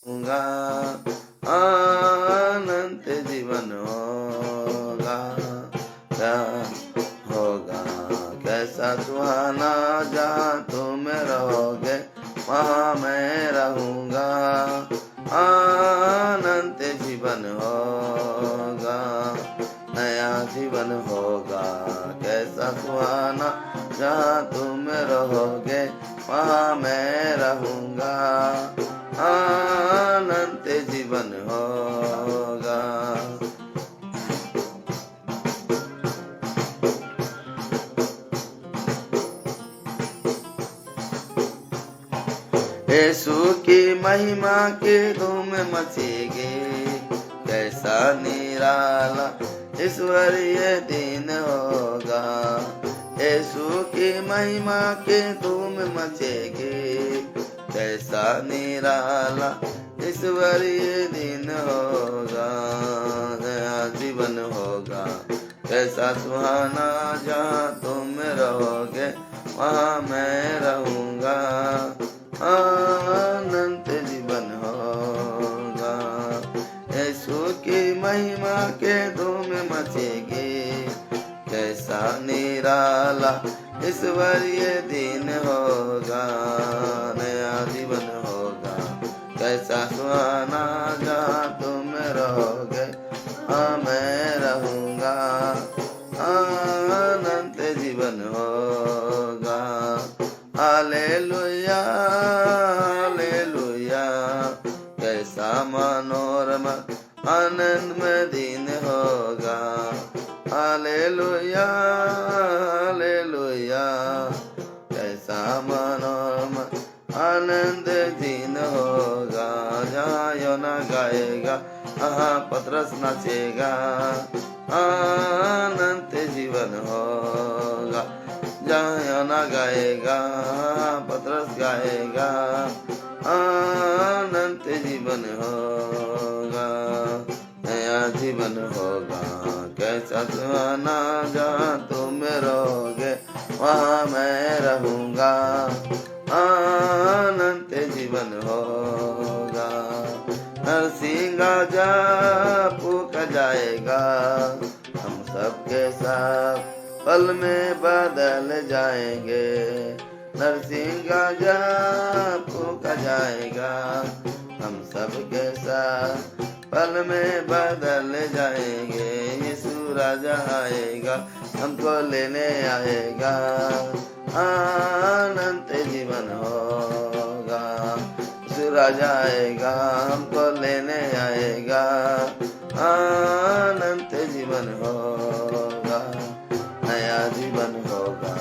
रहूंगा, अनंत जीवन होगा। क्या होगा कैसा सुहाना, जहाँ तुम रहोगे वहाँ मैं रहूंगा, अनंत जीवन होगा, नया जीवन होगा। कैसा सुहाना, जहाँ तुम रहोगे वहाँ मैं रहूंगा, अनंत जीवन होगा। यीशु की महिमा की धूम मचेगी, कैसा निराला ईश्वरीय दिन होगा। यीशु की महिमा की धूम मचेगी, कैसा निराला ईश्वरीय दिन होगा, नया जीवन होगा। कैसा सुहाना, जहाँ तुम रहोगे वहाँ मैं रहूंगा, अनंत जीवन होगा। यीशु की महिमा के धूम मचेगी, कैसा निराला ईश्वरीय दिन होगा, नया जीवन होगा। कैसा सुहाना, जहाँ तुम रहोगे वहाँ मैं रहूंगा, अनंत जीवन होगा। हालेलुया हालेलुया, कैसा मनोरम आनंदमय दिन होगा। हालेलुया हालेलुया, कैसा मनोरम आनंद दिन होगा। जहाँ योना गाएगा वहाँ पतरस नाचेगा, अनंत जीवन होगा। जहाँ योना गाएगा पतरस गाएगा, अनंत जीवन होगा, नया जीवन होगा। कैसा सुहाना, जहाँ तुम रहोगे वहाँ मैं रहूंगा, अनंत जीवन होगा। नरसिंगा जा फूका जाएगा, हम सबके साथ पल में बदल जाएंगे। नरसिंगा जा फूका जाएगा, हम सबके साथ पल में बदल जाएंगे। यीशु राजा आएगा, हमको लेने आएगा, अनंत जीवन होगा। यीशु राजा आएगा, हमको लेने आएगा, अनंत जीवन होगा, नया जीवन होगा।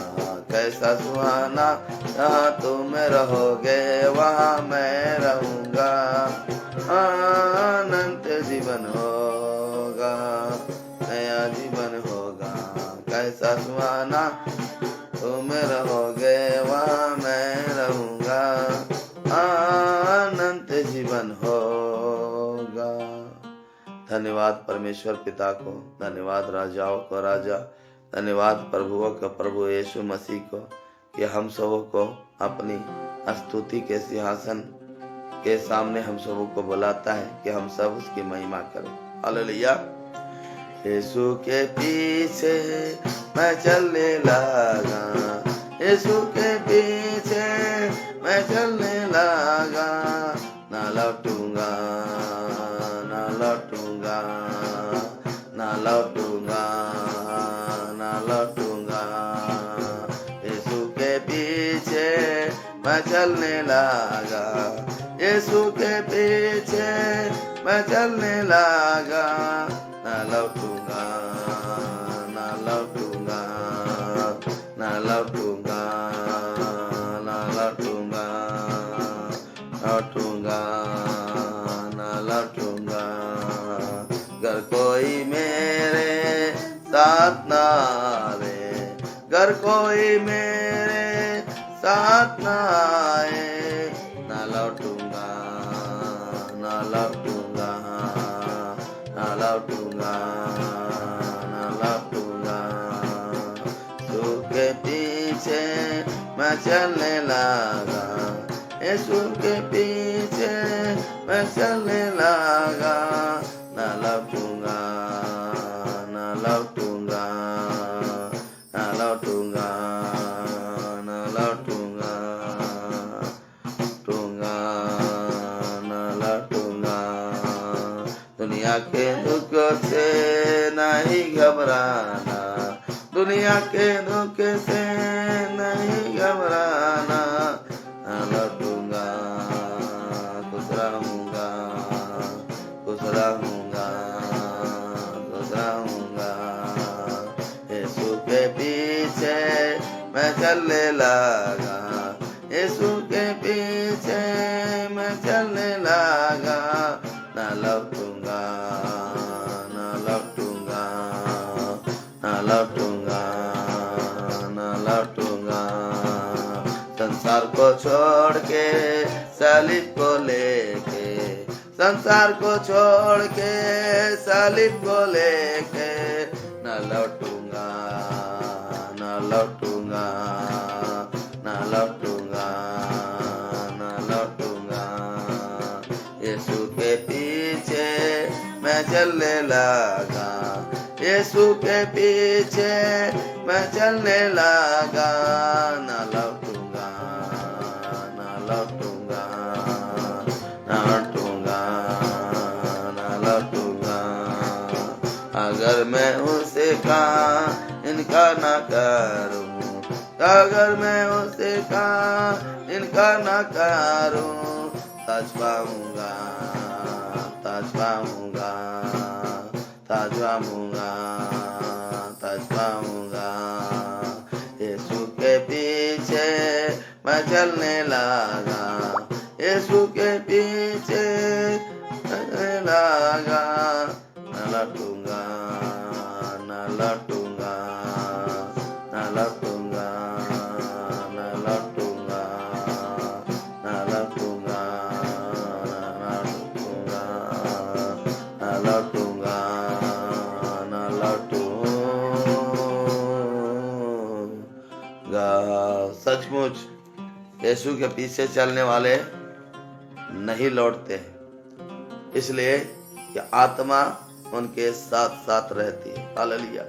कैसा सुहाना, जहाँ तुम रहोगे वहाँ मैं रहूंगा, अनंत जीवन होगा, नया जीवन होगा। कैसा सुहाना, तुम रहोगे वहाँ मैं रहूंगा, अनंत जीवन होगा। धन्यवाद परमेश्वर पिता को, धन्यवाद राजाओं को राजा, धन्यवाद प्रभुओं का प्रभु यीशु मसीह को, कि हम सबों को अपनी स्तुति के सिंहासन के सामने हम सबों को बुलाता है कि हम सब उसकी महिमा करें। हालेलुया। यीशु के पीछे मैं चलने लगा, यीशु के पीछे मैं चलने लगा, ना लौटूंगा ना लौटूंगा ना लौटूंगा ना लौटूंगा। यीशु के पीछे मैं चलने लगा, यीशु के पीछे मैं चलने लगा, ना लौटूंगा ना लौटूंगा ना लौटूंगा ना लौटूंगा लौटूंगा ना लौटूंगा। अगर कोई मेरे साथ ना आवे, अगर कोई मेरे साथ ना आए, ना लौटूंगा ना लौटूंगा ना लौटूंगा ना लौटूंगा। यीशु के पीछे मैं चलने लगा, यीशु के पीछे मैं चलने लगा, ना लौटूंगा, ना लौटूंगा, ना लौटूंगा, ना लौटूंगा, टूंगा, ना लौटूंगा। दुनिया के दुख से नहीं घबराना, दुनिया के दुख से नहीं घबराना, ना लौटूंगा, खुश रहूंगा, खुश रहूंगा, खुश रहूंगा। यीशु के पीछे मैं चलने लगा, यीशु के पीछे मैं चलने लगा, ना लौटूंगा, ना लौटूंगा, ना लौटूंगा, ना लौटूंगा। संसार को छोड़ के सलीब को लेके, संसार को छोड़ के सलीब को लेके, ना लौटूंगा, ना लौटूंगा, ना लौटूंगा, ना लौटूंगा। यीशु के पीछे मैं चलने लगा, यीशु के पीछे मैं चलने लगा, ना लौटूंगा, ना लौटूंगा, ना लौटूंगा, ना लौटूंगा। अगर मैं उसे का इनकार ना करूं, अगर मैं उसे का इनकार ना करूं, ताज पाऊंगा, ताज पाऊंगा, ताज पाऊंगा, ताज पाऊंगा। यीशु के पीछे मैं चलने लगा, यीशु के पीछे चलने लगा, ना लौटूंगा, ना लौटूंगा, ना लौटूंगा, ना लौटूंगा, ना लौटूंगा, ना लौटूंगा, ना लौटूंगा, ना लौटूंगा। सचमुच यीशु के पीछे चलने वाले नहीं लौटते हैं, इसलिए कि आत्मा उनके साथ साथ रहती है। हालेलुया।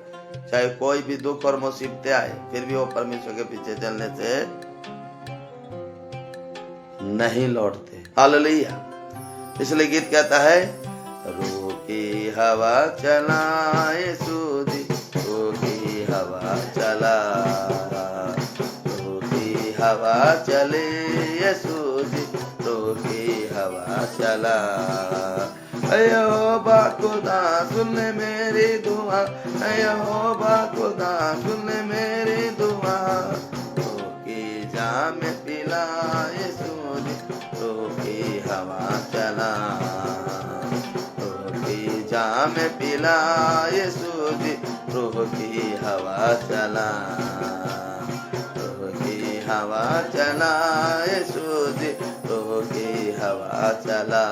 चाहे कोई भी दुख और मुसीबतें आए, फिर भी वो परमेश्वर के पीछे चलने से नहीं लौटते। हालेलुया। इसलिए गीत कहता है, रूकी हवा चला यीशु जी, रूकी हवा चला, रूकी हवा चले यीशु जी, रूकी हवा चला। यहोवा खुदा सुन मेरी दुआ, यहोवा खुदा सुन मेरी दुआ। रोकी जाम पिला यीशु जी, रोकी हवा चला, रोकी जाम पिला यीशु जी, रोकी हवा चला, रोकी हवा चला यीशु जी, रोकी हवा चला,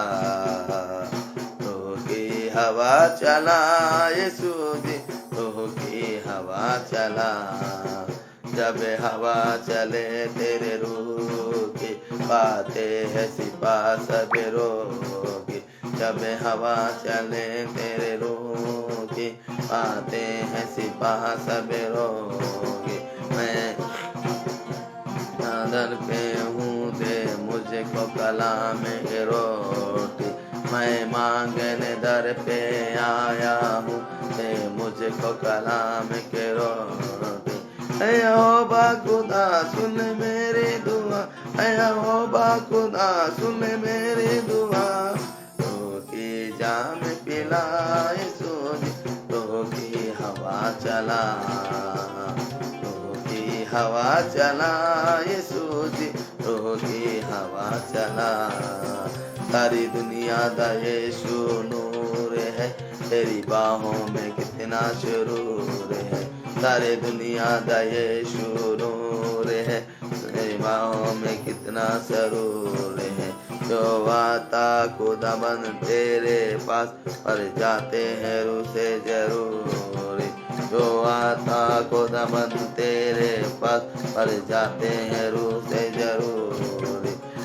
हवा चला यीशु जी, रोकी हवा चला। जब हवा चले तेरे रूह की बातें है सिपा सब रोगी, जब हवा चले तेरे रूह की बातें है सिपा सब रोगी। मैं चादर पे हूँ दे मुझको कलाम की रोटी, मैं मांगने दर पे आया हूँ दे मुझको कलाम की रोटी। यहोवा खुदा सुन मेरी दुआ, यहोवा खुदा सुन मेरी दुआ। रोकी जाम पिला यीशु जी, रोकी हवा चला, रोकी हवा चला यीशु जी, रोकी हवा चला। सारी दुनिया दा यीशु नूर है, तेरी बाहों में कितना सुरूर है। सारी दुनिया दा यीशु नूर है, तेरी बाहों में कितना सरूर है। जो आता खुदा बन तेरे पास पर जाते हैं रूह से जरूर, जो आता खुदा बन तेरे पास पर जाते हैं रूह से जरूर।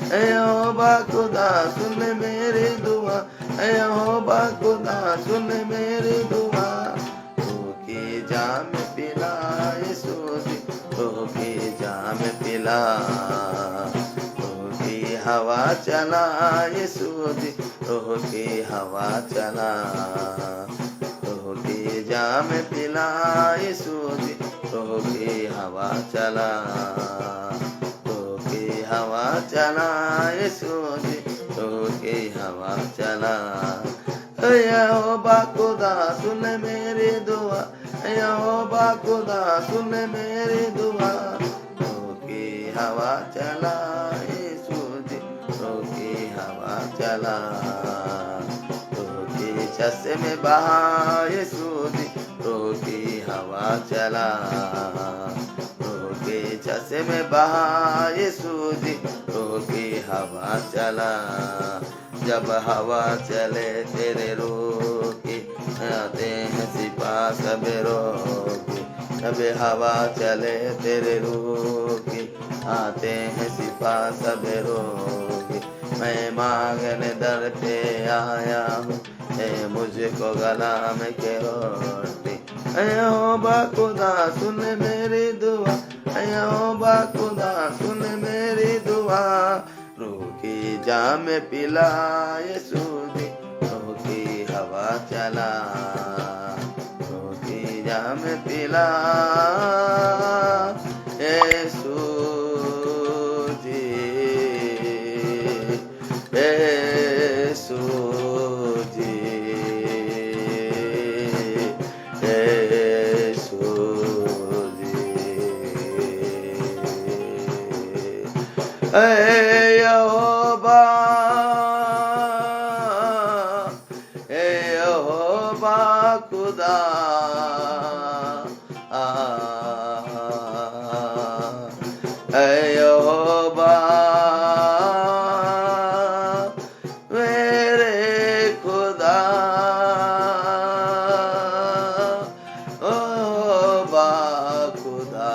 यहोवा खुदा सुन मेरी दुआ, यहोवा खुदा सुन मेरी दुआ। रूह की जाम पिला यीशु जी, रूह की जाम पिला। रूह की हवा चला यीशु जी, रूह की हवा चला। रूह की जाम पिला यीशु जी, रूह की हवा चला। रूह की हवा चला यीशु जी, रूह की हवा चला। यहोवा खुदा सुन मेरी दुआ, यहोवा खुदा सुन मेरी दुआ। रूह की हवा चला यीशु जी, रूह की हवा चला। रूह की छत में बहा यीशु जी, रूह की हवा चला। रूह की छत में बहा यीशु जी, रूह की हवा चला। जब हवा चले तेरे रूह की, आते हैं सिपाही सब रोगी। जब हवा चले तेरे रूह की, आते हैं सिपाही सब रोगी। मैं मांगने दर पे आया हूँ, मुझको गला में के रोटी। यहोवा खुदा सुन मेरी दुआ, यहोवा खुदा सुन मेरी दुआ। रूह की जाम पिला यीशु जी, रूह की हवा चला। रूह की जाम पिला यीशु जी, यीशु जी, यीशु जी। यहोवा, यहोवा खुदा, यहोवा मेरे खुदा, यहोवा खुदा,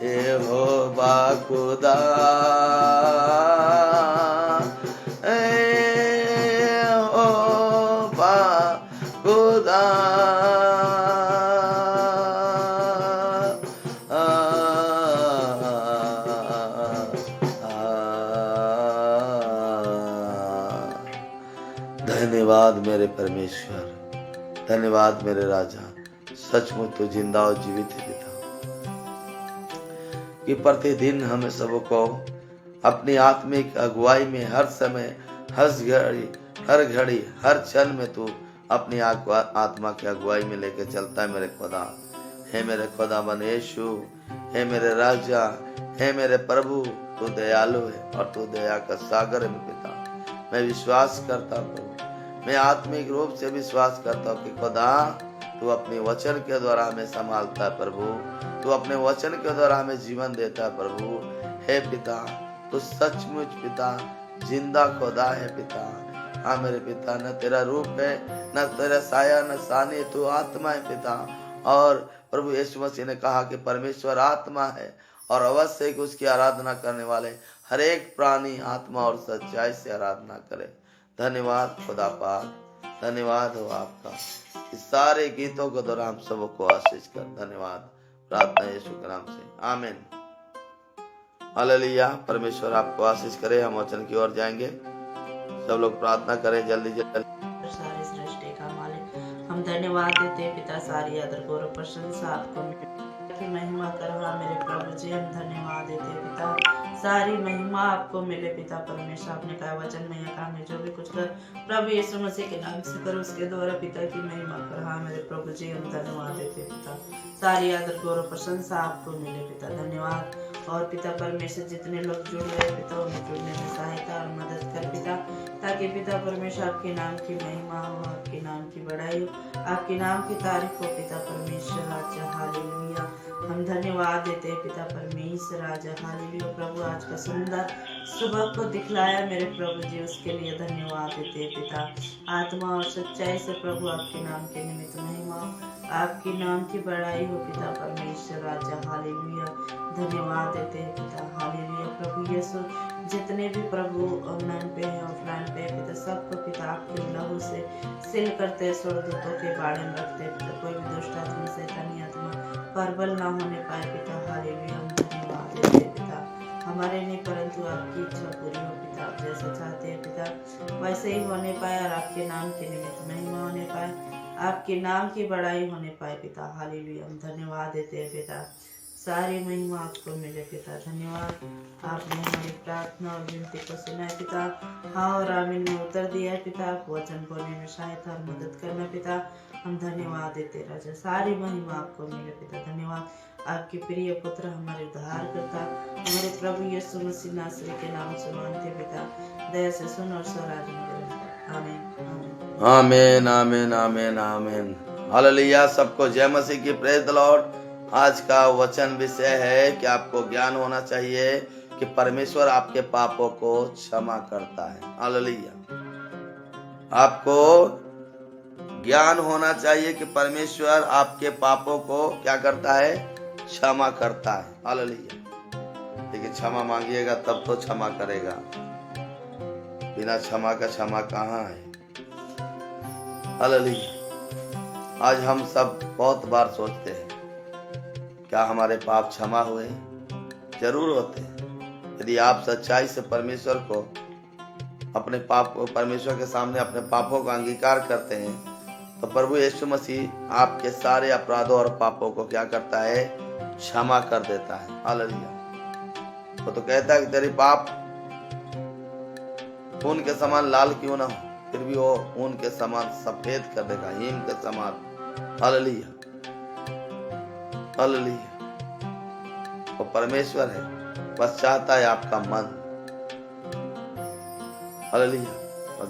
यहोवा खुदा, यहोवा खुदा। धन्यवाद मेरे परमेश्वर, धन्यवाद मेरे राजा। सचमुच तो जिंदा और जीवित है पिता, कि प्रतिदिन हमें सबको अपनी आत्मिक अगुवाई में हर समय, हर घड़ी, हर क्षण में तू अपनी आत्मा की अगुवाई में लेकर चलता है मेरे खुदा। हे मेरे खुदा बन यीशु, हे मेरे राजा, हे मेरे प्रभु, तू दयालु है और तू दया का सागर है पिता। मैं विश्वास करता हूँ प्रभु, मैं आत्मिक रूप से विश्वास करता हूँ कि खुदा तू अपने वचन के द्वारा हमें संभालता है प्रभु, तू अपने वचन के द्वारा हमें जीवन देता है प्रभु। हे पिता, तू सचमुच पिता जिंदा खुदा है पिता। हाँ मेरे पिता, न तेरा रूप है, न तेरा साया, न सानी, तू आत्मा है पिता। और प्रभु यीशु मसीह ने कहा कि परमेश्वर आत्मा है और अवश्य ही उसकी आराधना करने वाले हर एक प्राणी आत्मा और सच्चाई से आराधना करे। धन्यवाद खुदा पाक, धन्यवाद हो आपका। इस सारे गीतों के द्वारा हम सबको आशीष कर। धन्यवाद, प्रार्थना यीशु के नाम से, आमीन। हालेलुया। परमेश्वर आपको आशीष करे। हम वचन की ओर जाएंगे, सब लोग प्रार्थना करें जल्दी जल्दी। सारी सृष्टि का मालिक, हम धन्यवाद देते पिता, सारी आदर गौरव प्रशंसा आपको की महिमा करवा मेरे प्रभु जी। हम धन्यवाद देते पिता, सारी महिमा आपको मिले पिता परमेश्वर। आपने कहा वचन में या काम में जो भी कुछ कर प्रभु यीशु मसीह के नाम से करो, उसके द्वारा पिता की महिमा करवा मेरे प्रभु जी। हम धन्यवाद देते पिता, सारी आदर गौरव प्रशंसा आपको मिले पिता। धन्यवाद। और पिता परमेश्वर जितने लोग जुड़ रहे पिता, उन्हें जुड़ने में सहायता और मदद कर पिता, ताकि पिता परमेश्वर आपके नाम की महिमा हो, आपके नाम की बड़ाई हो, आपके नाम की तारीफ हो पिता परमेश्वर राजा। हालेलुया। हम धन्यवाद देते हैं पिता परमेश्वर राजा। हालेलुया। प्रभु आज का सुंदर सुबह को दिखलाया मेरे प्रभु जी, उसके लिए धन्यवाद देते हैं पिता। आत्मा और सच्चाई से प्रभु आपके नाम के निमित्त महिमा, आपके नाम की बड़ाई हो पिता परमेश्वर राजा। हालेलुया, धन्यवाद देते हैं पिता। हालेलुया प्रभु यीशु, जितने भी प्रभु ऑनलाइन पे है ऑफलाइन पे पिता, सबको पिता आपके लहू से सील करते, स्वर्गदूतों के बाड़े में रखते पिता। कोई भी दुष्ट आत्मा शैतानी आत्मा प्रबल ना होने पाए पिता। हालेलुया, हम धन्यवाद देते हैं पिता। हमारे नहीं परंतु आपकी इच्छा पूरी हो पिता। आप जैसा चाहते हैं पिता वैसे ही होने पाए, और आपके नाम के निमित्त महिमा होने पाए, आपके नाम की बड़ाई होने पाए पिता। हालेलुया, हम धन्यवाद देते हैं पिता। सारी महिमा आपको मिले पिता। धन्यवाद, आपने हमारी प्रार्थना और विनती को सुना है पिता। हाँ और आमीन में उत्तर दिया है पिता। आप वचन बोलने में सहायता और मदद करना पिता। हम धन्यवाद देते राजा। सारी महिमा आपको मिले पिता। धन्यवाद, आपके प्रिय पुत्र हमारे उद्धार करता हमारे प्रभु यीशु मसीह नासरी के नाम से मांगते पिता। दया से सुन और स्वराज में ग्रहण। आमीन आमीन आमीन आमीन आमीन। हालेलुया, सबको जय मसीह की। Praise the Lord. आज का वचन विषय है कि आपको ज्ञान होना चाहिए कि परमेश्वर आपके पापों को क्षमा करता है। हालेलुया, आपको ज्ञान होना चाहिए कि परमेश्वर आपके पापों को क्या करता है, क्षमा करता है। हालेलुया, लेकिन क्षमा मांगिएगा तब तो क्षमा करेगा, बिना क्षमा का क्षमा कहाँ है। हालेलुया, आज हम सब बहुत बार सोचते हैं क्या हमारे पाप क्षमा हुए? जरूर होते हैं। यदि आप सच्चाई से परमेश्वर को अपने पाप को परमेश्वर के सामने अपने पापों का अंगीकार करते हैं तो प्रभु यीशु मसीह आपके सारे अपराधों और पापों को क्या करता है, क्षमा कर देता है। हालेलुया, वो तो कहता है कि तेरे पाप खून के समान लाल क्यों ना हो, फिर भी वो ऊन के समान सफेद कर देगा, हिम के समान। हालेलुया, हालेलुया, वो परमेश्वर है, बस चाहता है आपका मन। हालेलुया,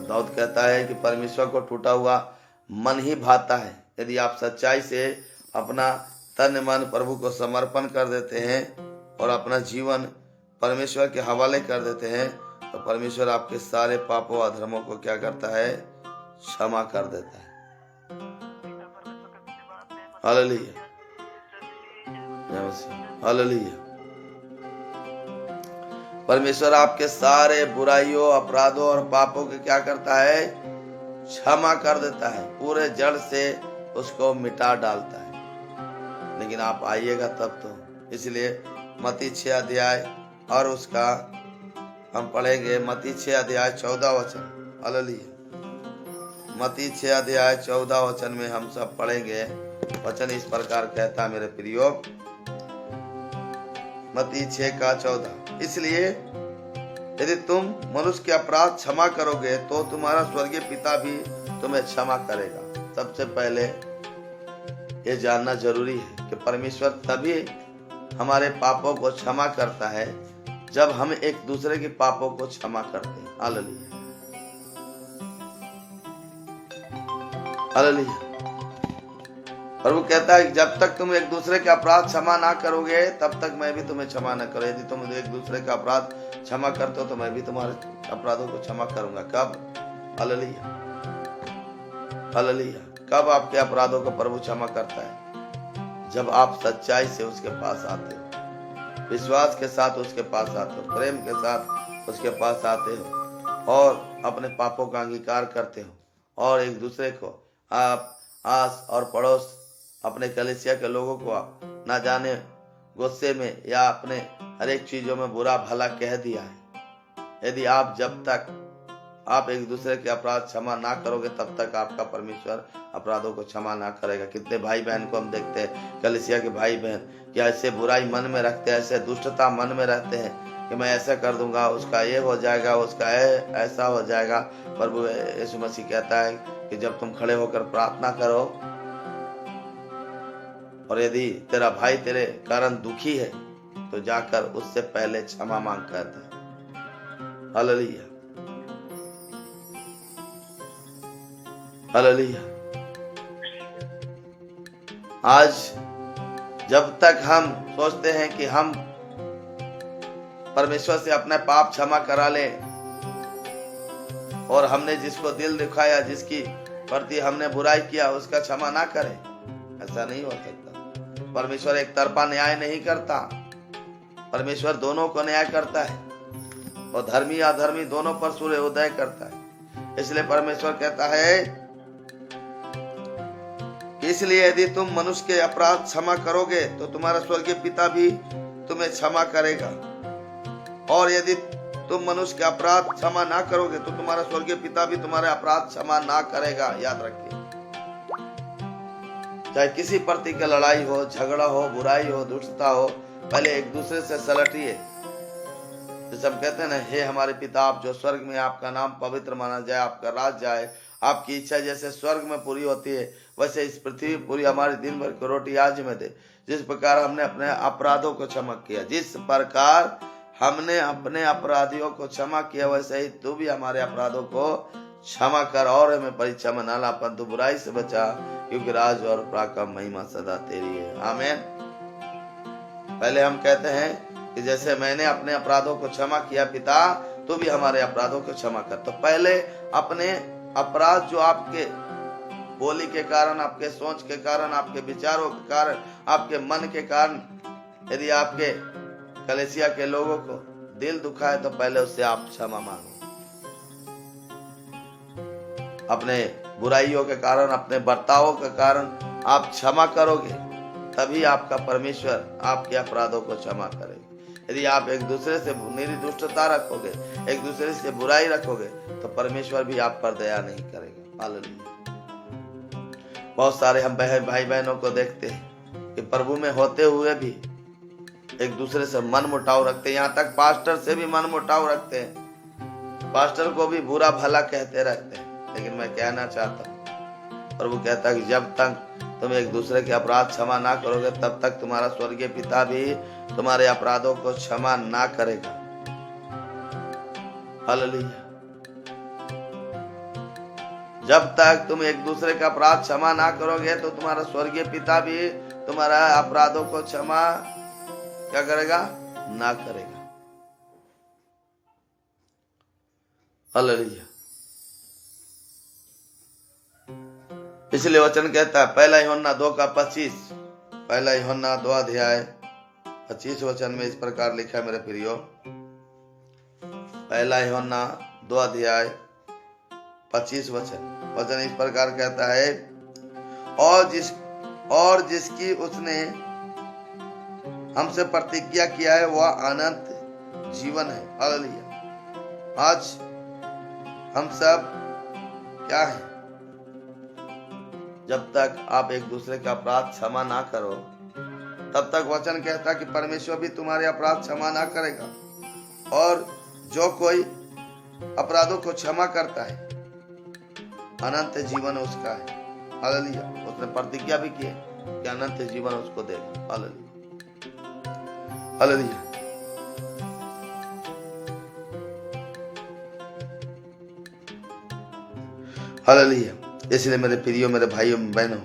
दाऊद कहता है कि परमेश्वर को टूटा हुआ मन ही भाता है। यदि आप सच्चाई से अपना तन मन प्रभु को समर्पण कर देते हैं और अपना जीवन परमेश्वर के हवाले कर देते हैं तो परमेश्वर आपके सारे पापों और अधर्मों को क्या करता है, क्षमा कर देता है। हालेलुया, हालेलुया, परमेश्वर आपके सारे बुराइयों अपराधों और पापों के क्या करता है, क्षमा कर देता है, पूरे जड़ से उसको मिटा डालता है। लेकिन आप आइएगा तब तो। इसलिए मत्ती 6 अध्याय और उसका हम पढ़ेंगे मत्ती 6 अध्याय 14 वचन। हालेलुया, मत्ती 6 अध्याय 14 वचन में हम सब पढ़ेंगे। वचन इस प्रकार कहता, मेरे प्रियो, मत्ती 6 का 14, इसलिए यदि तुम मनुष्य के अपराध क्षमा करोगे तो तुम्हारा स्वर्गीय पिता भी तुम्हें क्षमा करेगा। सबसे पहले ये जानना जरूरी है कि परमेश्वर तभी हमारे पापों को क्षमा करता है जब हम एक दूसरे के पापों को क्षमा करते हैं। हालेलुया, हालेलुया, प्रभु कहता है कि जब तक तुम एक दूसरे के अपराध क्षमा ना करोगे तब तक मैं भी तुम्हें क्षमा न करूं। यदि तुम एक दूसरे का अपराध क्षमा करते हो तो मैं भी तुम्हारे अपराधों को क्षमा करूंगा। कब? हालेलुया, हालेलुया, कब आपके अपराधों को प्रभु क्षमा करता है? जब आप सच्चाई से उसके पास आते हो, विश्वास के साथ उसके पास आते हो, प्रेम के साथ उसके पास आते हो और अपने पापों का अंगीकार करते हो और एक दूसरे को आप आस और पड़ोस अपने कलीसिया के लोगों को ना जाने गुस्से में या अपने हर एक चीजों में बुरा भला कह दिया है। यदि आप जब तक आप एक दूसरे के अपराध क्षमा ना करोगे तब तक आपका परमेश्वर अपराधों को क्षमा ना करेगा। कितने भाई बहन को हम देखते हैं, कलीसिया के भाई बहन, कि ऐसे बुराई मन में रखते हैं, ऐसे दुष्टता मन में रहते हैं कि मैं ऐसा कर दूंगा, उसका ये हो जाएगा, उसका ऐसा हो जाएगा। प्रभु यीशु मसीह कहता है कि जब तुम खड़े होकर प्रार्थना करो और यदि तेरा भाई तेरे कारण दुखी है तो जाकर उससे पहले क्षमा मांग कर दे। Hallelujah, hallelujah. आज जब तक हम सोचते हैं कि हम परमेश्वर से अपने पाप क्षमा करा ले और हमने जिसको दिल दिखाया, जिसकी प्रति हमने बुराई किया, उसका क्षमा ना करें, ऐसा नहीं हो सकता। परमेश्वर एक तरफा न्याय नहीं करता, परमेश्वर दोनों को न्याय करता है और धर्मी अधर्मी दोनों पर सूर्य उदय करता है। इसलिए परमेश्वर कहता है कि इसलिए यदि तुम मनुष्य के अपराध क्षमा करोगे तो तुम्हारा स्वर्गीय पिता भी तुम्हें क्षमा करेगा, और यदि तुम मनुष्य के अपराध क्षमा ना करोगे तो तुम्हारा स्वर्गीय पिता भी तुम्हारे अपराध क्षमा ना करेगा। याद रखिए, चाहे किसी प्रति की लड़ाई हो, झगड़ा हो, बुराई हो, दुष्टता हो, पहले एक दूसरे से सलटिए। जैसे हम कहते हैं ना, हे हमारे पिता आप जो स्वर्ग में, आपका नाम पवित्र माना जाए, आपका राज जाए, आपकी इच्छा जैसे स्वर्ग में पूरी होती है वैसे इस पृथ्वी पूरी हमारी दिन भर की रोटी आज में दे। जिस प्रकार हमने अपने अपराधों को क्षमा किया, जिस प्रकार हमने अपने अपराधियों को क्षमा किया, वैसे ही तू भी हमारे अपराधों को क्षमा कर, और हमें परीक्षा में न ला, परंतु बुराई से बचा, क्योंकि राज और पराक्रम महिमा सदा तेरी है। आमीन। पहले हम कहते हैं कि जैसे मैंने अपने अपराधों को क्षमा किया पिता, तू भी हमारे अपराधों को क्षमा कर। तो पहले अपने अपराध जो आपके बोली के कारण, आपके सोच के कारण, आपके विचारों के कारण, आपके मन के कारण, यदि आपके कलेसिया के लोगों को दिल दुखा है तो पहले उससे आप क्षमा मांगो। अपने बुराइयों के कारण, अपने बर्तावों के कारण आप क्षमा करोगे, तभी आपका परमेश्वर आपके अपराधों को क्षमा करेगा। यदि आप एक दूसरे से निरी दुष्टता रखोगे, एक दूसरे से बुराई रखोगे, तो परमेश्वर भी आप पर दया नहीं करेगा। हालेलुया। बहुत सारे हम भाई बहनों को देखते हैं कि प्रभु में होते हुए भी एक दूसरे से मन मुटाव रखते हैं, यहाँ तक पास्टर से भी मन मुटाव रखते हैं, पास्टर को भी बुरा भला कहते रहते हैं। लेकिन मैं कहना चाहता हूँ, प्रभु कहता है कि जब तक तुम एक दूसरे के अपराध क्षमा ना करोगे, तब तक तुम्हारा स्वर्गीय पिता भी तुम्हारे अपराधों को क्षमा ना करेगा। हालेलुया। जब तक तुम एक दूसरे का अपराध क्षमा ना करोगे तो तुम्हारा स्वर्गीय पिता भी तुम्हारा अपराधों को क्षमा क्या करेगा? ना करेगा। हालेलुया। इसलिए वचन कहता है, पहला यूहन्ना 2:25, पहला यूहन्ना 2 अध्याय 25 वचन में इस प्रकार लिखा है मेरे प्रियो, पहला यूहन्ना 2 अध्याय 25 वचन इस प्रकार कहता है, और जिसकी उसने हमसे प्रतिज्ञा किया है वह अनंत जीवन है। हालेलुया। आज हम सब क्या है? जब तक आप एक दूसरे का अपराध क्षमा ना करो, तब तक वचन कहता कि परमेश्वर भी तुम्हारे अपराध क्षमा ना करेगा। और जो कोई अपराधों को क्षमा करता है, अनंत जीवन उसका है। हालेलुया। उसने प्रतिज्ञा भी की कि अनंत जीवन उसको देगा। हालेलुया। हालेलुया। हालेलुया। इसलिए मेरे प्रियो, मेरे भाइयों बहनों,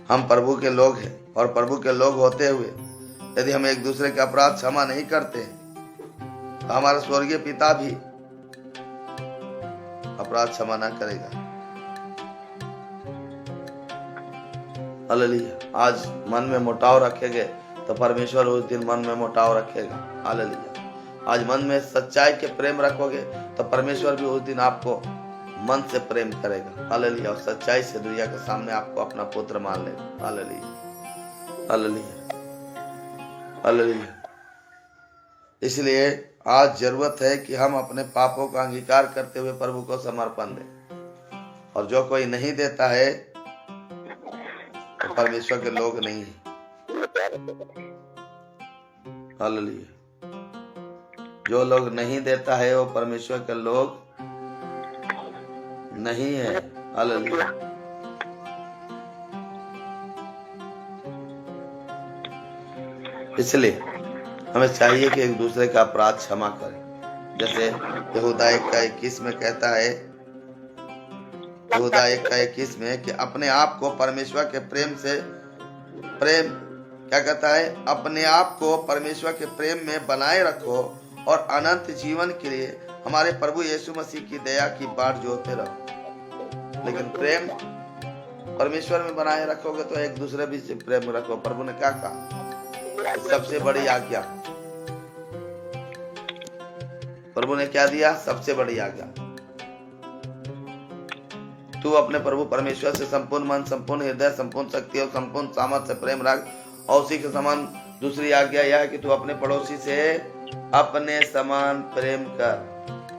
हम प्रभु के लोग हैं, और प्रभु के लोग होते हुए यदि हम एक दूसरे के अपराध क्षमा नहीं करते तो हमारा स्वर्गीय पिता भी अपराध क्षमा ना करेगा। हालेलुया। आज मन में मोटाव रखेंगे तो परमेश्वर उस दिन मन में मोटाव रखेगा। हालेलुया। आज मन में सच्चाई के प्रेम रखोगे तो परमेश्वर भी उस दिन आपको मन से प्रेम करेगा। हालेलुया। और सच्चाई से दुनिया के सामने आपको अपना पुत्र मान लेगा। हालेलुया। हालेलुया। हालेलुया। इसलिए आज जरूरत है कि हम अपने पापों का अंगीकार करते हुए प्रभु को समर्पण दें। और जो कोई नहीं देता है तो परमेश्वर के लोग नहीं है। हालेलुया। जो लोग नहीं देता है वो परमेश्वर के लोग नहीं है। हालेलुया। इसलिए हमें चाहिए कि एक दूसरे का अपराध क्षमा करें। जैसे यहूदा 1:21 में कहता है, यहूदा 1:21 में कि अपने आप को परमेश्वर के प्रेम क्या कहता है? अपने आप को परमेश्वर के प्रेम में बनाए रखो और अनंत जीवन के लिए हमारे प्रभु यीशु मसीह की दया की बाट जोते रहो। लेकिन प्रेम परमेश्वर में बनाए रखोगे तो एक दूसरे भी से प्रेम रखो। प्रभु ने क्या कहा? सबसे बड़ी आज्ञा, प्रभु ने क्या दिया? सबसे बड़ी आज्ञा, तू अपने प्रभु परमेश्वर से संपूर्ण मन, संपूर्ण हृदय, संपूर्ण शक्ति और संपूर्ण सामर्थ्य से प्रेम रख। और उसी के समान दूसरी आज्ञा यह है कि तू अपने पड़ोसी से अपने समान प्रेम कर।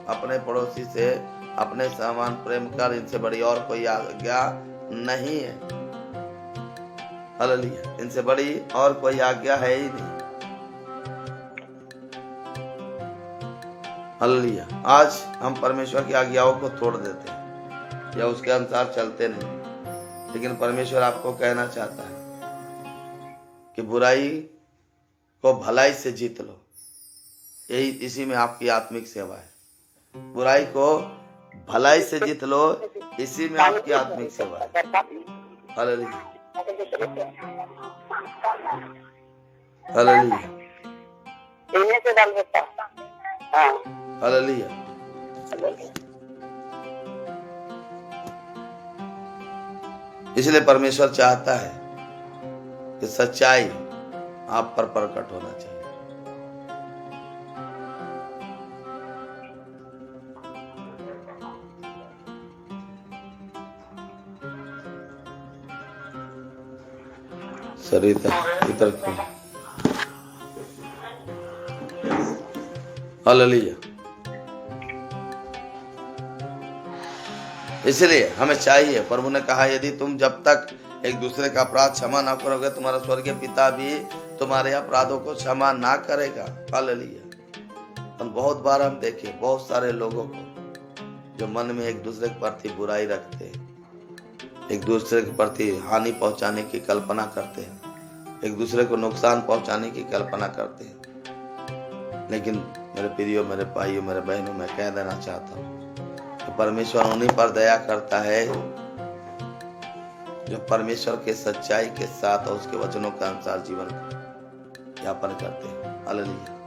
अपने पड़ोसी से अपने समान प्रेम कर, इनसे बड़ी और कोई आज्ञा नहीं है। हालेलुया, इनसे बड़ी और कोई आज्ञा है ही नहीं। हालेलुया। आज हम परमेश्वर की आज्ञाओं को तोड़ देते हैं या उसके अनुसार चलते नहीं, लेकिन परमेश्वर आपको कहना चाहता है कि बुराई को भलाई से जीत लो। यही इसी में आपकी आत्मिक सेवा है। बुराई को भलाई से जीत लो, इसी में आपकी आत्मिक सेवा है। Hallelujah, hallelujah, hallelujah. इसलिए परमेश्वर चाहता है कि सच्चाई आप पर प्रकट होना चाहिए। शरीर इधर को। हालेलुया। इसलिए हमें चाहिए, प्रभु ने कहा यदि तुम जब तक एक दूसरे का अपराध क्षमा ना करोगे, तुम्हारा स्वर्गीय पिता भी तुम्हारे अपराधों को क्षमा ना करेगा। हालेलुया। और बहुत बार हम देखे बहुत सारे लोगों को जो मन में एक दूसरे के प्रति बुराई रखते हैं, एक दूसरे के प्रति हानि पहुंचाने की कल्पना करते हैं, एक दूसरे को नुकसान पहुंचाने की कल्पना करते हैं। लेकिन मेरे प्रियो, मेरे भाइयों, मेरे बहनों, मैं कह देना चाहता हूँ कि परमेश्वर उन्हीं पर दया करता है जो परमेश्वर के सच्चाई के साथ और उसके वचनों के अनुसार जीवन यापन करते हैं। हालेलुया।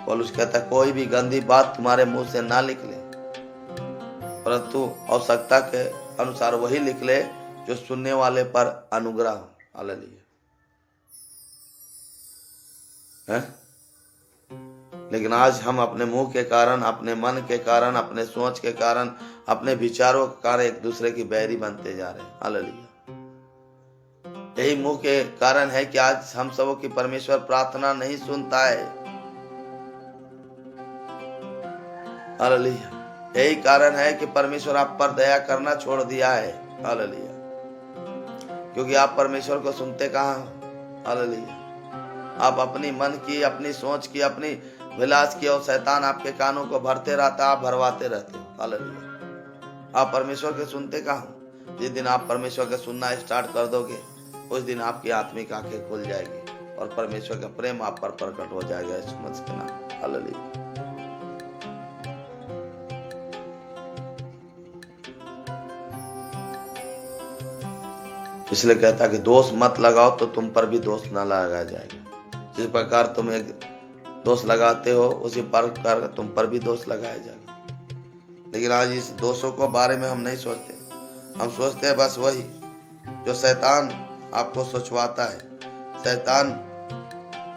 पौलुस कहता है कोई भी गंदी बात तुम्हारे मुंह से ना निकले, परंतु आवश्यकता के अनुसार वही निकले जो सुनने वाले पर अनुग्रह हो। हालेलुया। लेकिन आज हम अपने मुंह के कारण, अपने मन के कारण, अपने सोच के कारण, अपने विचारों के कारण एक दूसरे की बैरी बनते जा रहे हैं। हालेलुया। यही मुंह के कारण है कि आज हम सबों की परमेश्वर प्रार्थना नहीं सुनता है। हालेलुया। यही कारण है कि परमेश्वर आप पर दया करना छोड़ दिया है। हालेलुया। क्योंकि आप परमेश्वर को सुनते कहाँ हो। हालेलुया। आप अपनी मन की, अपनी सोच की, अपनी विलास की, और शैतान आपके कानों को भरते रहता, आप भरवाते रहते हो। हालेलुया। आप परमेश्वर के सुनते कहाँ हो। जिस दिन आप परमेश्वर के सुनना स्टार्ट कर दोगे, उस दिन आपकी आत्मिक आंखें खुल जाएगी और परमेश्वर का प्रेम आप पर प्रकट हो जाएगा। इस समझ के नाम। हालेलुया। इसलिए कहता कि दोष मत लगाओ तो तुम पर भी दोष ना लगाया जाएगा। जिस प्रकार तुम एक दोष लगाते हो, उसी प्रकार तुम पर भी दोष लगाया जाएगा। लेकिन आज इस दोषों को बारे में हम नहीं सोचते। हम सोचते हैं बस वही जो शैतान आपको सोचवाता है, शैतान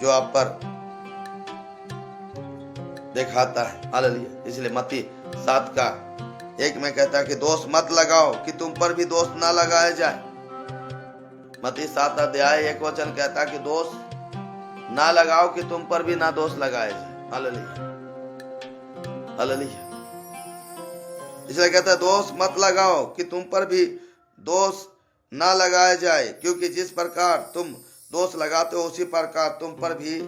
जो आप पर दिखाता है। हालेलुया। इसलिए मत्ती 7:1 में कहता है कि दोष मत लगाओ कि तुम पर भी दोष ना लगाया जाए। मत्ती 7:1 कहता है कि दोष ना लगाओ कि तुम पर भी ना दोष लगाया जाए। हालेलुया। हालेलुया। इसलिए कहता है दोष मत लगाओ कि तुम पर भी दोष ना लगाया जाए, क्योंकि जिस प्रकार तुम दोष लगाते हो उसी प्रकार तुम पर भी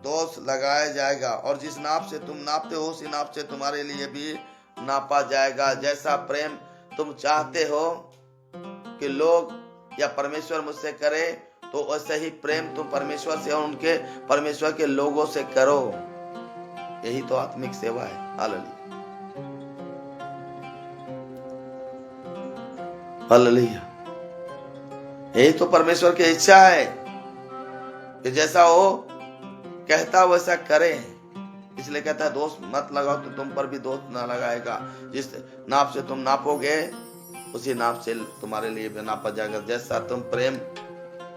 दोष लगाया जाएगा, और जिस नाप से तुम नापते हो उसी नाप से तुम्हारे लिए भी नापा जाएगा। जैसा प्रेम तुम चाहते हो कि लोग या परमेश्वर मुझसे करे, तो वैसे ही प्रेम तुम परमेश्वर से और उनके परमेश्वर के लोगों से करो। यही तो आत्मिक सेवा है। हालेलुया। हालेलुया। यही तो परमेश्वर की इच्छा है कि जैसा वो कहता वैसा करे। इसलिए कहता है दोष मत लगाओ तो तुम पर भी दोष ना लगाएगा। जिस नाप से तुम नापोगे उसी नाम से तुम्हारे लिए भी नापा जाएगा। जैसा तुम प्रेम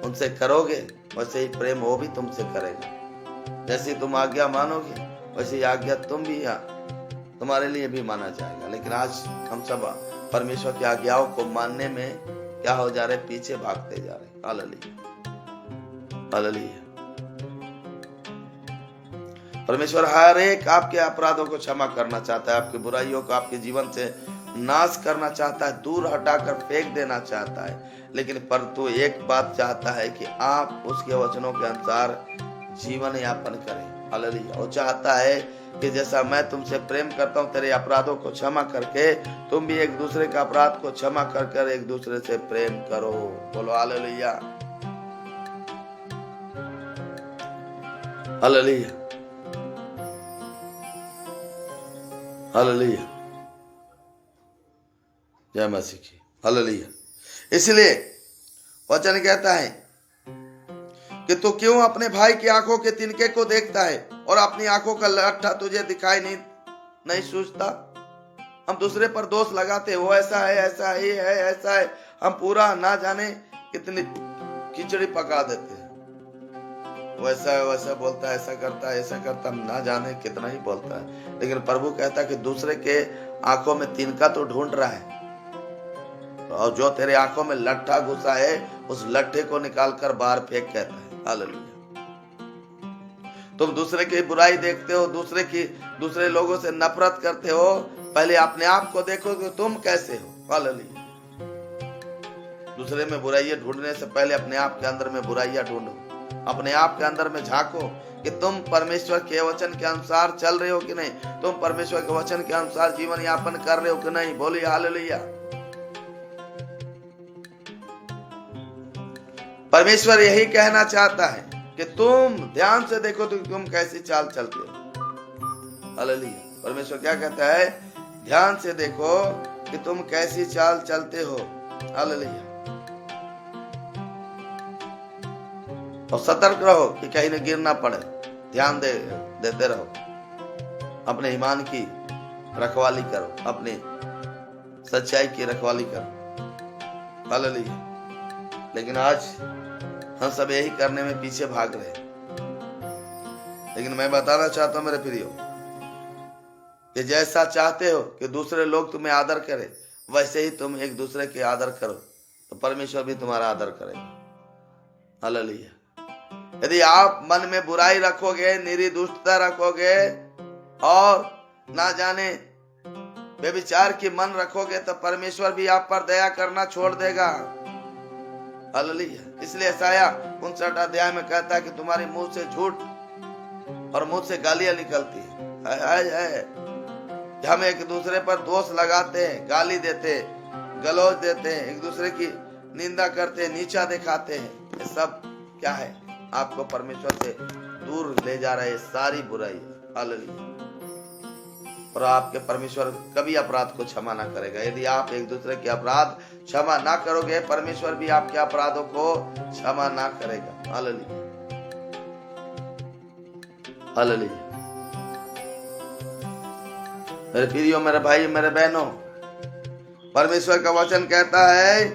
उनसे करोगे वैसे ही प्रेम वो भी तुमसे करेगा। जैसी तुम आज्ञा मानोगे वैसी आज्ञा तुम्हारे लिए भी माना जाएगा। लेकिन आज हम सब परमेश्वर की आज्ञाओं को मानने में क्या हो जा रहे, पीछे भागते जा रहे। Hallelujah, hallelujah. परमेश्वर हर एक आपके अपराधों को क्षमा करना चाहता है, आपकी बुराइयों को आपके जीवन से नाश करना चाहता है, दूर हटाकर फेंक देना चाहता है। लेकिन परंतु एक बात चाहता है कि आप उसके वचनों के अनुसार जीवन यापन करें। हालेलुया। वो चाहता है कि जैसा मैं तुमसे प्रेम करता हूं, तेरे अपराधों को क्षमा करके तुम भी एक दूसरे का अपराध को क्षमा कर एक दूसरे से प्रेम करो। बोलो हालेलुया, हालेलुया, हालेलुया। जय मसीह की। हालेलुया। इसलिए वचन कहता है कि तू क्यों अपने भाई की आंखों के तिनके को देखता है और अपनी आंखों का लट्ठा तुझे दिखाई नहीं सूझता। हम दूसरे पर दोष लगाते, वो ऐसा है, ऐसा है, ये है, ऐसा है। हम पूरा ना जाने कितनी खिचड़ी पका देते हैं। वैसा है, वैसा बोलता है, ऐसा करता है, ऐसा करता, हम ना जाने कितना ही बोलता है। लेकिन प्रभु कहता है कि दूसरे के आंखों में तिनका तो ढूंढ रहा है, और जो तेरे आंखों में लट्ठा घुसा है उस लट्ठे को निकाल कर बाहर फेंक, कहता है। हालेलुया। तुम दूसरे की बुराई देखते हो, दूसरे लोगों से नफरत करते हो, पहले अपने आप को देखो कि तुम कैसे हो। हालेलुया। दूसरे में बुराइयां ढूंढने से पहले अपने आप के अंदर में बुराइयां ढूंढो, अपने आप के अंदर में झांको कि तुम परमेश्वर के वचन के अनुसार चल रहे हो कि नहीं, तुम परमेश्वर के वचन के अनुसार जीवन यापन कर रहे हो कि नहीं। बोलिए हालेलुया। परमेश्वर यही कहना चाहता है कि तुम ध्यान से देखो तो तुम कैसी चाल चलते हो। हालेलुया। परमेश्वर क्या कहता है, ध्यान से देखो कि तुम कैसी चाल चलते हो। हालेलुया। और सतर्क रहो कि कहीं न गिर ना पड़े। ध्यान देते रहो, अपने ईमान की रखवाली करो, अपनी सच्चाई की रखवाली करो। हालेलुया। लेकिन आज हम सब यही करने में पीछे भाग रहे हैं। लेकिन मैं बताना चाहता हूं मेरे प्रियो कि जैसा चाहते हो कि दूसरे लोग तुम्हें आदर करें, वैसे ही तुम एक दूसरे के आदर करो तो परमेश्वर भी तुम्हारा आदर करेगा। हालेलुया। यदि आप मन में बुराई रखोगे, निरी दुष्टता रखोगे और ना जाने व्यभिचार की मन रखोगे तो परमेश्वर भी आप पर दया करना छोड़ देगा। हालेलुया। इसलिए यशायाह 59 अध्याय में कहता है कि तुम्हारे मुंह से झूठ और मुंह से गालियां निकलती है। हम एक दूसरे पर दोष लगाते हैं, गाली देते, गलौज देते हैं, एक दूसरे की निंदा करते हैं, नीचा दिखाते हैं। ये सब क्या है, आपको परमेश्वर से दूर ले जा रहा है, सारी बुराई। हालेलुया। और आपके परमेश्वर कभी अपराध को क्षमा ना करेगा। यदि आप एक दूसरे के अपराध क्षमा ना करोगे, परमेश्वर भी आपके अपराधों को क्षमा ना करेगा। Hallelujah, hallelujah. मेरे प्रियो, मेरे भाई, मेरे बहनों, परमेश्वर का वचन कहता है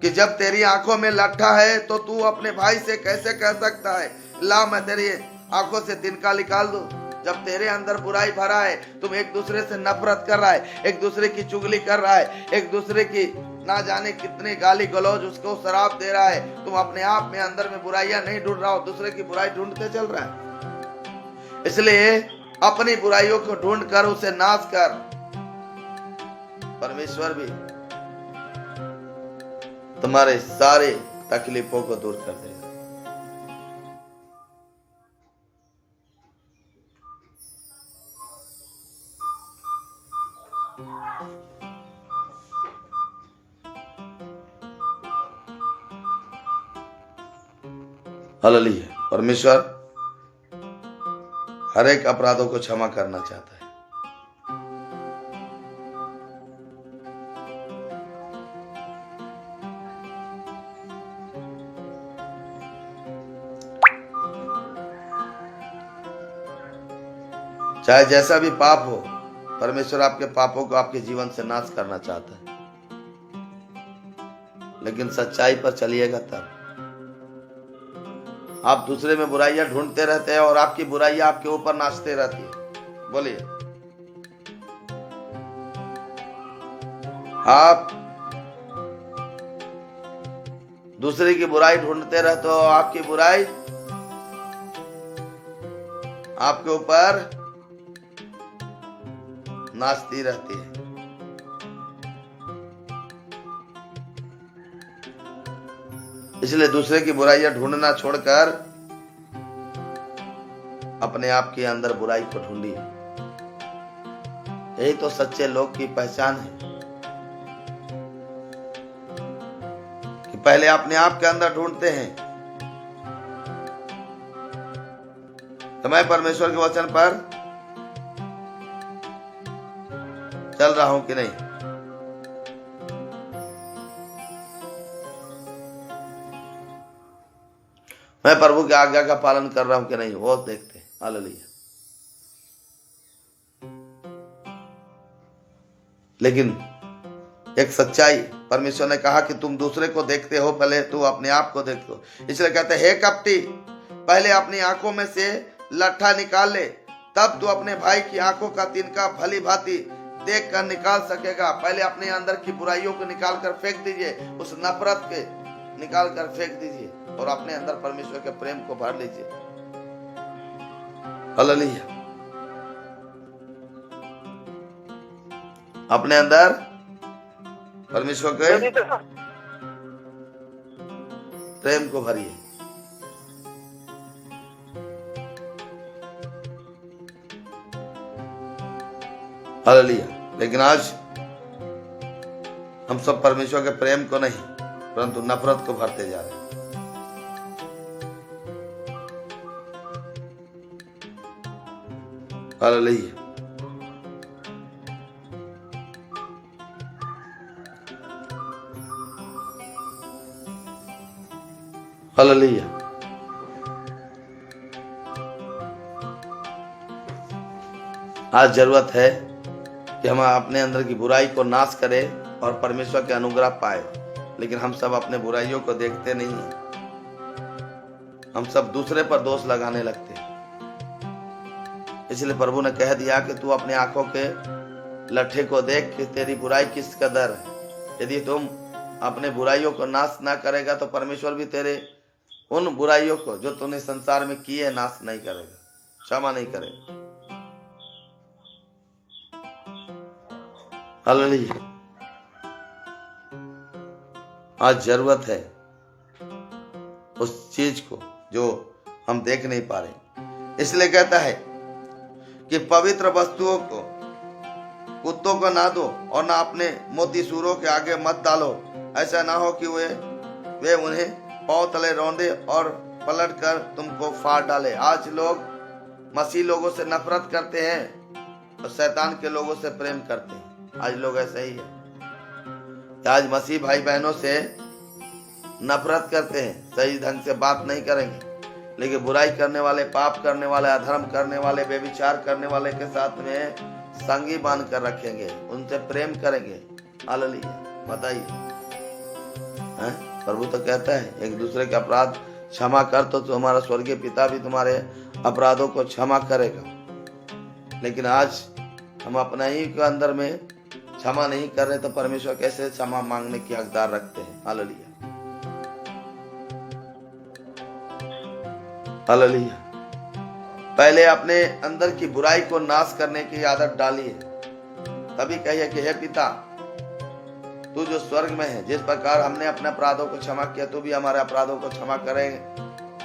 कि जब तेरी आंखों में लट्ठा है तो तू अपने भाई से कैसे कह सकता है, ला मैं तेरी आंखों से तिनका निकाल दूं। जब तेरे अंदर बुराई भरा है, तुम एक दूसरे से नफरत कर रहा है, एक दूसरे की चुगली कर रहा है, एक दूसरे की ना जाने कितने गाली गलौज उसको शराब दे रहा है, तुम अपने आप में अंदर में बुराइयां नहीं ढूंढ रहा हो, दूसरे की बुराई ढूंढते चल रहा है। इसलिए अपनी बुराइयों को ढूंढ कर उसे नाश कर, परमेश्वर भी तुम्हारे सारे तकलीफों को दूर कर देगा। हालेलुया। परमेश्वर हर एक अपराधों को क्षमा करना चाहता है। चाहे जैसा भी पाप हो, परमेश्वर आपके पापों को आपके जीवन से नाश करना चाहता है, लेकिन सच्चाई पर चलिएगा तब। आप दूसरे में बुराइयां ढूंढते रहते हैं और आपकी बुराइयां आपके ऊपर नाचते रहती है। बोलिए, आप दूसरे की बुराई ढूंढते रहते हो, आपकी बुराई आपके ऊपर नाचती रहती है। इसलिए दूसरे की बुराइयां ढूंढना छोड़कर अपने आप के अंदर बुराई को ढूंढिए। यही तो सच्चे लोग की पहचान है कि पहले अपने आप के अंदर ढूंढते हैं। तो मैं परमेश्वर के वचन पर चल रहा हूं कि नहीं? मैं प्रभु की आज्ञा का पालन कर रहा हूं कि नहीं, वो देखते हैं। हालेलुया। लेकिन एक सच्चाई, परमेश्वर ने कहा कि तुम दूसरे को देखते हो, पहले तू अपने आप को देखते हो। इसलिए कहते हे कपटी, पहले अपनी आंखों में से लट्ठा निकाल ले, तब तू अपने भाई की आंखों का तिनका भली भांति देख कर निकाल सकेगा। पहले अपने अंदर की बुराइयों को निकाल कर फेंक दीजिए, उस नफरत के निकाल कर फेंक दीजिए और अपने अंदर परमेश्वर के प्रेम को भर लीजिए। हालेलुया। अपने अंदर परमेश्वर के प्रेम को भरिए। हालेलुया। लेकिन आज हम सब परमेश्वर के प्रेम को नहीं परंतु नफरत को भरते जा रहे हैं। हालेलुया। हालेलुया। आज जरूरत है कि हम अपने अंदर की बुराई को नाश करें और परमेश्वर के अनुग्रह पाए। लेकिन हम सब अपने बुराइयों को देखते नहीं, हम सब दूसरे पर दोष लगाने लगते हैं। इसलिए प्रभु ने कह दिया कि तू अपने आंखों के लट्ठे को देख कि तेरी बुराई किस कदर है। यदि तुम अपने बुराइयों को नाश ना करेगा तो परमेश्वर भी तेरे उन बुराइयों को जो तूने संसार में की है नाश नहीं करेगा, क्षमा नहीं करेगा। हालेलुया। आज जरूरत है उस चीज को जो हम देख नहीं पा रहे। इसलिए कहता है कि पवित्र वस्तुओं को कुत्तों को ना दो और ना अपने मोती सूरों के आगे मत डालो, ऐसा ना हो कि वे उन्हें पांव तले रौंदे और पलट कर तुमको फाड़ डाले। आज लोग मसीह लोगों से नफरत करते हैं और शैतान के लोगों से प्रेम करते हैं। आज लोग ऐसे ही है। आज मसीह भाई बहनों से नफरत करते हैं, सही ढंग से बात नहीं करेंगे, लेकिन बुराई करने वाले, पाप करने वाले, अधर्म करने वाले, व्यभिचार करने वाले के साथ में संगी बांध कर रखेंगे, उनसे प्रेम करेंगे। हालेलुया। बताइए, प्रभु तो कहता है एक दूसरे के अपराध क्षमा कर तो तुम्हारा स्वर्गीय पिता भी तुम्हारे अपराधों को क्षमा करेगा। लेकिन आज हम अपना ही के अंदर में क्षमा नहीं कर रहे तो परमेश्वर कैसे क्षमा मांगने की हकदार रखते हैं। हालेलुया। हालेलुया। पहले अपने अंदर की बुराई को नाश करने की आदत डालिए, तभी कहिए कि हे पिता तू जो स्वर्ग में है, जिस प्रकार हमने अपने अपराधों को क्षमा किया तू भी हमारे अपराधों को क्षमा करेंगे।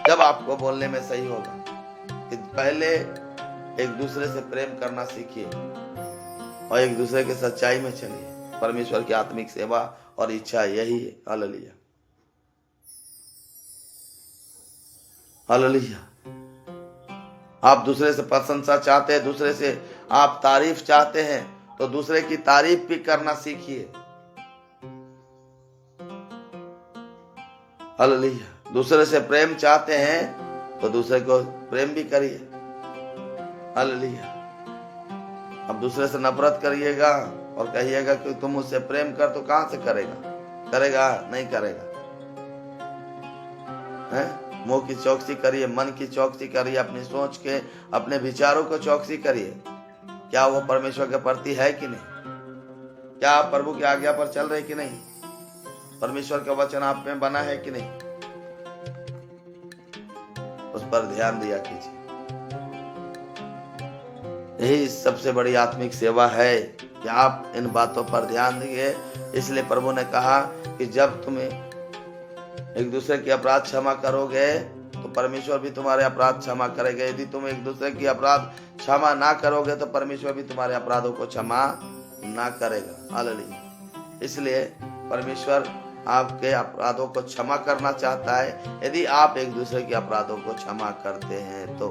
जब आपको बोलने में सही होगा कि पहले एक दूसरे से प्रेम करना सीखिए और एक दूसरे के सच्चाई में चलिए। परमेश्वर की आत्मिक सेवा और इच्छा यही है। हालेलुया। हालेलुया। आप दूसरे से प्रशंसा चाहते हैं, दूसरे से आप तारीफ चाहते हैं तो दूसरे की तारीफ भी करना सीखिए। हालेलुया। दूसरे से प्रेम चाहते हैं तो दूसरे को प्रेम भी करिए। हालेलुया। अब दूसरे से नफरत करिएगा और कहिएगा कि तुम मुझसे प्रेम कर, तो कहां से करेगा? करेगा? नहीं करेगा। मुंह की चौकसी करिए, मन की चौकसी करिए, अपनी सोच के, अपने विचारों को चौकसी करिए। क्या वो परमेश्वर के प्रति है कि नहीं? क्या आप प्रभु की आज्ञा पर चल रहे कि नहीं? परमेश्वर का वचन आप में बना है कि नहीं? उस पर ध्यान दिया कीजिए। यही सबसे बड़ी आत्मिक सेवा है कि आप इन बातों पर ध्यान दिए। इसलिए प्रभु ने कहा कि जब तुम्हें एक दूसरे की अपराध क्षमा करोगे तो परमेश्वर भी तुम्हारे अपराध क्षमा करेगा। यदि तुम एक दूसरे की अपराध क्षमा ना करोगे तो परमेश्वर भी तुम्हारे अपराधों को क्षमा ना करेगा। हालेलुया। इसलिए परमेश्वर आपके अपराधों को क्षमा करना चाहता है यदि आप एक दूसरे के अपराधों को क्षमा करते हैं तो।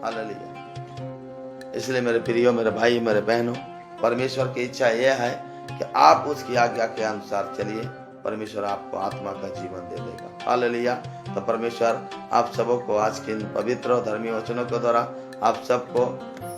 हालेलुया। इसलिए मेरे प्रियो, मेरे भाई, मेरे बहनों, परमेश्वर की इच्छा यह है कि आप उसकी आज्ञा के अनुसार चलिए। परमेश्वर आपको आत्मा का जीवन दे देगा। हालेलुया। तो परमेश्वर आप सबों को आज के इन पवित्र और धर्मी वचनों के द्वारा आप सबको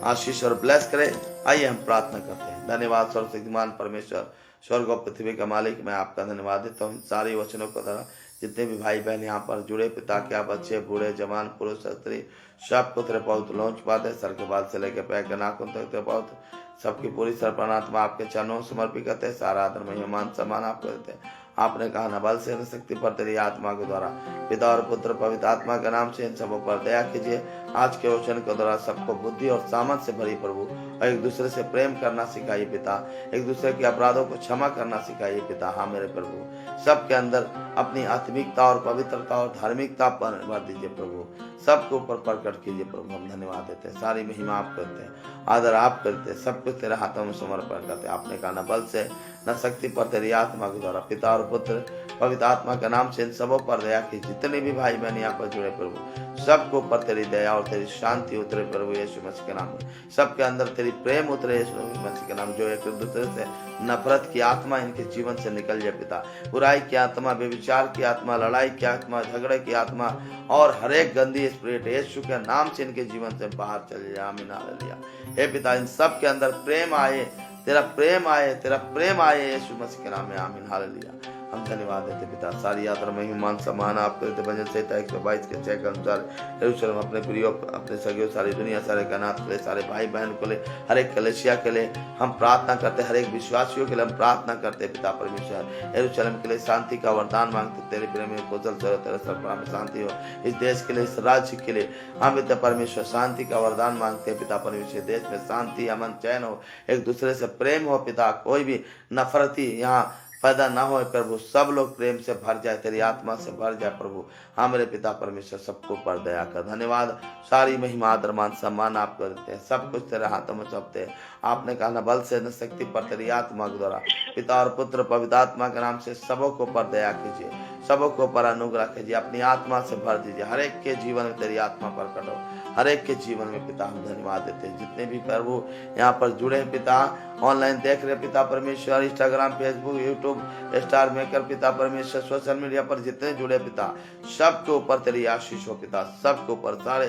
आशीष और ब्लेस करे। आइए हम प्रार्थना करते हैं। धन्यवाद सर्वशक्तिमान परमेश्वर, स्वर्ग और पृथ्वी का मालिक, मैं आपका धन्यवाद देता हूँ सारे वचनों के द्वारा। जितने भी भाई बहन यहाँ पर जुड़े, पिता क्या बच्चे, बूढ़े, जवान, पुरुष, स्त्री, सबको तेरे पवित्र लौंच पाते, सर के बाल से लेकर पैर के नाखून तक तेरे पवित्र सबकी पूरी सर्पणात्मा आपके चरणों समर्पित करते हैं। सारा आदर महिमान सम्मान आपको देते हैं। आपने कहा न बल से न शक्ति पर तेरी आत्मा के द्वारा, पिता और पुत्र पवित्र आत्मा के नाम से इन सबों पर दया कीजिए। आज के वचन के द्वारा सबको बुद्धि और सामर्थ से भरी प्रभु, और एक दूसरे से प्रेम करना सिखाइए पिता। एक दूसरे के अपराधों को क्षमा करना सिखाइए पिता। हाँ मेरे प्रभु, सबके अंदर अपनी आत्मिकता और पवित्रता और धार्मिकता पर भर दीजिए प्रभु। सबके ऊपर प्रकट कीजिए प्रभु। हम धन्यवाद देते हैं, सारी महिमा आप करते हैं, आदर आप करते हैं, सब कुछ तेरे हाथों में समर्पण करते हैं। आपने कहा न बल से न शक्ति पर तेरी आत्मा के द्वारा, पिता और पुत्र पवित्र आत्मा के नाम से इन सबों पर दया की। जितने भी भाई बहन यहाँ पर जुड़े प्रभु, सबके ऊपर तेरी दया और तेरी शांति उतरे प्रभु यीशु मसीह के नाम में। सबके अंदर तेरी प्रेम उतरे यीशु मसीह के नाम। जो एक दूसरे से नफरत की आत्मा इनके जीवन से निकल जाए पिता। बुराई की आत्मा, बेविचार की आत्मा, लड़ाई की आत्मा, झगड़े की आत्मा और हर एक गंदी स्पिरिट यीशु के नाम से इनके जीवन से बाहर चले जाए। आमीन हालेलुया। हे पिता, इन सब के अंदर प्रेम आए, तेरा प्रेम आए, तेरा प्रेम आए यीशु मसीह के नाम में। आमीन हालेलुया। हम धन्यवाद देते पिता। सारी आदर महिमा सम्मान आपको देते। भजन संहिता 122 के 6 के अनुसार यरूशलेम अपने प्रियो, अपने सगे, सारी दुनिया, सारे कायनात के लिए, सारे भाई बहन के लिए, हर एक कलीसिया के लिए हम प्रार्थना करते। हर एक विश्वासियों के लिए हम प्रार्थना करते पिता परमेश्वर। यरूशलेम के लिए शांति का वरदान मांगते। तेरे प्रेम में कुशल तेरे सरपरा में शांति हो। इस देश के लिए, इस राज्य के लिए हम पिता परमेश्वर शांति का वरदान मांगते पिता परमेश्वर। देश में शांति, अमन, चैन हो, एक दूसरे से प्रेम हो पिता। कोई भी नफरती यहाँ पैदा ना हो प्रभु। सब लोग प्रेम से भर जाए, तेरी आत्मा से भर जाए प्रभु। हमारे पिता परमेश्वर सबको पर दया कर। धन्यवाद। सारी महिमा आदर मान सम्मान आप करते हैं। सब कुछ तेरे हाथों में सौंपते हैं। आपने कहा न बल से न शक्ति पर तेरी आत्मा के द्वारा, पिता और पुत्र पवित्र आत्मा के नाम से सबों को पर दया कीजिए, सबों को पर अनुग्रह कीजिए, अपनी आत्मा से भर दीजिए। हर एक के जीवन में तेरी आत्मा प्रकट हो, हर एक के जीवन में पिता हम धन्यवाद देते हैं। जितने भी प्रभु यहाँ पर जुड़े हैं पिता, ऑनलाइन देख रहे पिता परमेश्वर, Instagram, Facebook, YouTube, star maker पिता परमेश्वर, सोशल मीडिया पर जितने जुड़े पिता, सबके ऊपर तेरी आशीष हो पिता। सबके ऊपर सारे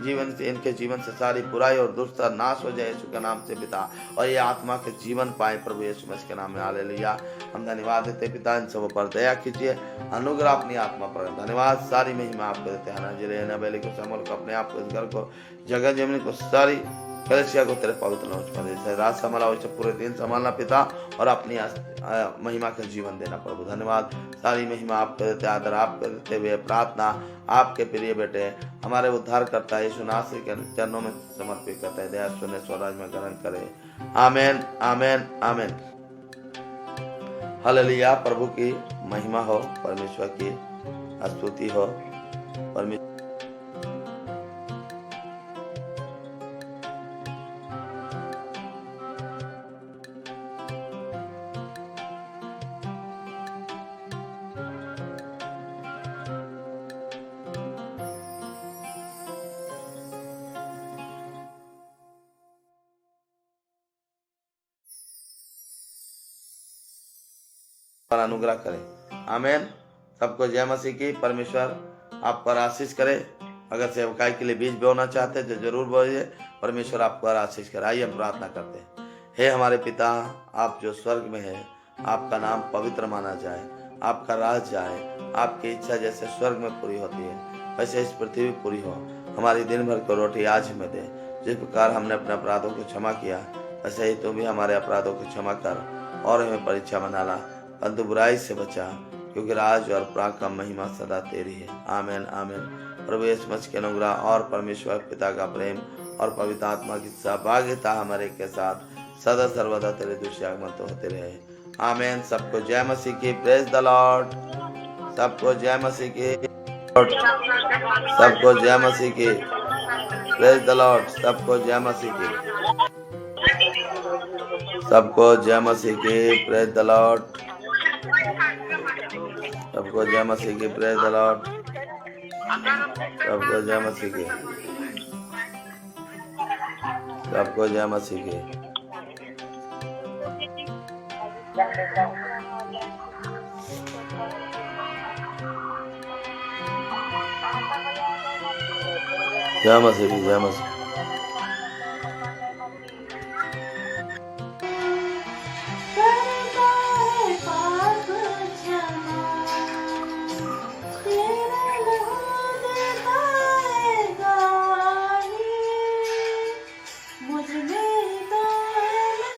जीवन से, इनके जीवन से सारी बुराई और दुष्टता नाश हो जाए यीशु के नाम से पिता। और ये आत्मा के जीवन पाए प्रभु यीशु मसीह के नाम में। हालेलुया। हम धन्यवाद देते पिता। इन सब पर दया कीजिए, अनुग्रह अपनी आत्मा पर। धन्यवाद। सारी महिमा आपको देते हैं। ना बेली को, समल को, अपने आप को, इस घर को, जगह जमीन को, सारी कलीसिया को तेरे पवित्र नाम में। जैसे रात संभाला वैसे पूरे दिन संभालना पिता, और अपनी महिमा का जीवन देना प्रभु। धन्यवाद। सारी महिमा आपको देते, आदर आपको देते हुए प्रार्थना आपके प्रिय बेटे हमारे उद्धार करता है यीशु नासरी के चरणों में समर्पित करता है। दया सुने, स्वराज में ग्रहण करे। आमेन, आमेन, आमेन। हालेलुया। प्रभु की महिमा हो, परमेश्वर की स्तुति हो। परमेश्वर पर अनुग्रह करे। आमेन। सबको जय मसीह की। परमेश्वर आप पर आशीष करे। अगर सेवकाई के लिए बीज बोना चाहते हैं तो जरूर बोलिए। परमेश्वर आपको आशीष करे। आइए हम प्रार्थना करते हैं। हे हमारे पिता, आप जो स्वर्ग में है, आपका नाम पवित्र माना जाए, आपका राज जाए, आपकी इच्छा जैसे स्वर्ग में पूरी होती है वैसे इस पृथ्वी में पूरी हो। हमारी दिन भर को रोटी आज हमें दे। जिस प्रकार हमने अपने अपराधों को क्षमा किया वैसे ही तुम भी हमारे अपराधों को क्षमा कर, और हमें परीक्षा बना ला, परंतु बुराई से बचा, क्योंकि राज और पराक्रम महिमा सदा तेरी है। आमीन आमीन। प्रभु यीशु मसीह के अनुग्रह और परमेश्वर पिता का प्रेम और पवित्र आत्मा की सहभागिता हमारे के साथ सदा सर्वदा तेरे दूसरे आगमन तो होते रहे। आमीन। सबको जय मसीह की। Praise the Lord. सबको जय मसीह की। सबको जय मसीह की। Praise the Lord. सबको जय मसीह की। सबको जय मसीह की। Praise the Lord. सबको जय मसीह की। Praise the Lord. सबको जय मसीह की। सबको जय मसीह की। जय मसीह की। जय मसीह।